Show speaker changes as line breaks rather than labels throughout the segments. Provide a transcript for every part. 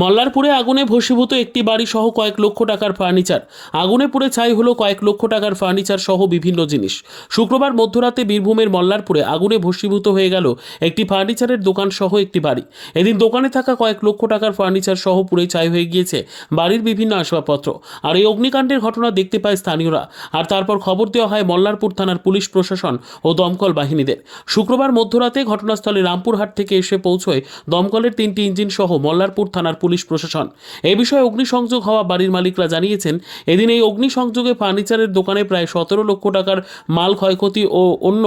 মল্লারপুরে আগুনে ভস্মীভূত একটি বাড়ি সহ কয়েক লক্ষ টাকার ফার্নিচার। আগুনে পুড়ে ছাই হলো কয়েক লক্ষ টাকার ফার্নিচার সহ বিভিন্ন জিনিস। শুক্রবার মধ্যরাতে বীরভূমের মল্লারপুরে আগুনে ভস্মীভূত হয়ে গেল একটি ফার্নিচারের দোকান সহ একটি বাড়ি। এদিন দোকানে থাকা কয়েক লক্ষ টাকার ফার্নিচার সহ পুড়ে ছাই হয়ে গিয়েছে বাড়ির বিভিন্ন আসবাবপত্র। আর এই অগ্নিকাণ্ডের ঘটনা দেখতে পায় স্থানীয়রা। আর তারপর খবর দেওয়া হয় মল্লারপুর থানার পুলিশ প্রশাসন ও দমকল বাহিনীদের। শুক্রবার মধ্যরাতে ঘটনাস্থলে রামপুরহাট থেকে এসে পৌঁছয় দমকলের 3টি ইঞ্জিন সহ মল্লারপুর থানার পুলিশ প্রশাসন। এই বিষয়ে অগ্নিসংযোগ হওয়া বাড়ির মালিকরা জানিয়েছেন, এদিন এই অগ্নিসংযোগে ফার্নিচারের দোকানে প্রায় 17 লক্ষ টাকার মাল ক্ষয়ক্ষতি ও অন্য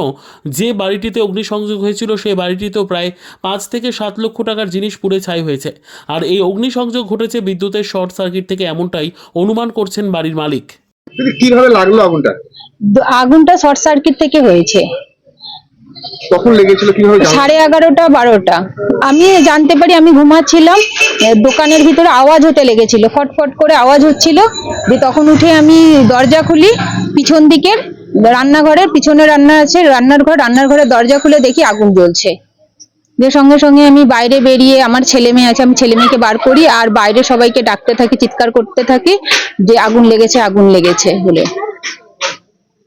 যে বাড়িটিতে অগ্নিসংযোগ হয়েছিল সেই বাড়িটিতেও প্রায় 5 থেকে 7 লক্ষ টাকার জিনিস পুড়ে ছাই হয়েছে। আর এই অগ্নিসংযোগ ঘটেছে বিদ্যুতের শর্ট সার্কিট থেকে, এমনটাই অনুমান করছেন বাড়ির মালিক।
কিভাবে লাগলো আগুনটা?
আগুনটা শর্ট সার্কিট থেকে হয়েছে।
কখন লেগেছিল কিভাবে জানলেন?
11:30 12টা আমি জানতে পারি, আমি ঘুমাচ্ছিলাম, দোকানের ভিতরে আওয়াজ হতে লেগেছিল, ফটফট করে আওয়াজ হচ্ছিল। তখন উঠে আমি দরজা খুলি, পিছন দিকের রান্নাঘরের পিছনে রান্না আছে, রান্নার ঘরের দরজা খুলে দেখি আগুন জ্বলছে। যে সঙ্গে সঙ্গে আমি বাইরে বেরিয়ে, আমার ছেলে মেয়ে আছে, আমি ছেলে মেয়েকে বার করি আর বাইরে সবাইকে ডাকতে থাকি, চিৎকার করতে থাকি যে আগুন লেগেছে বলে।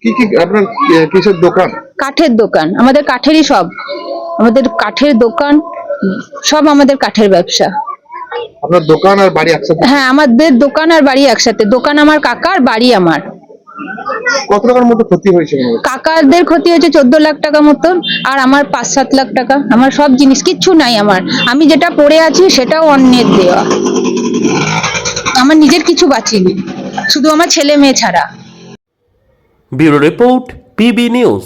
কি আপনার কিসের দোকান?
কাঠের দোকান, আমাদের কাঠেরই সব, আমাদের কাঠের দোকান সব, আমাদের কাঠের ব্যবসা।
আপনার দোকান আর বাড়ি একসাথে?
হ্যাঁ, আমাদের দোকান আর বাড়ি একসাথে। দোকান আমার কাকার, বাড়ি আমার।
কত টাকার মতো ক্ষতি হয়েছে?
কাকাদের ক্ষতি হয়েছে 14 লাখ টাকা মতন, আর আমার 5-7 লাখ টাকা। আমার সব জিনিস, কিচ্ছু নাই আমার। আমি যেটা পড়ে আছি সেটাও অন্যের দেওয়া, আমার নিজের কিছু বাঁচিনি, শুধু আমার ছেলে মেয়ে ছাড়া।
Bureau report, PB news.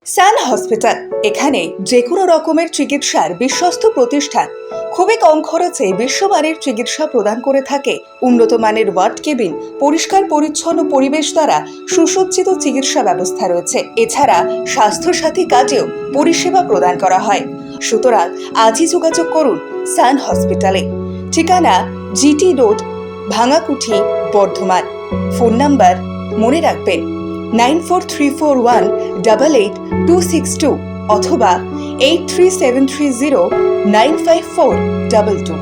Sun hospital, এখানে যে কোনো রকমের চিকিৎসার বিশ্বস্ত প্রতিষ্ঠান। খুবই কম খরচে বিশ্বমানের চিকিৎসা প্রদান করে থাকে। উন্নত মানের ওয়ার্ড কেবিন, পরিষ্কার পরিচ্ছন্ন পরিবেশ দ্বারা সুসজ্জিত চিকিৎসা ব্যবস্থা রয়েছে। এছাড়া স্বাস্থ্যসাথী কাজেও পরিষেবা প্রদান করা হয়। সুতরাং আজই যোগাযোগ করুন সান হসপিটালে। ঠিকানা GT road, Bhangakuthi, Bardhaman. Phone number মনে রাখবেন 9434188262 অথবা 83730954222।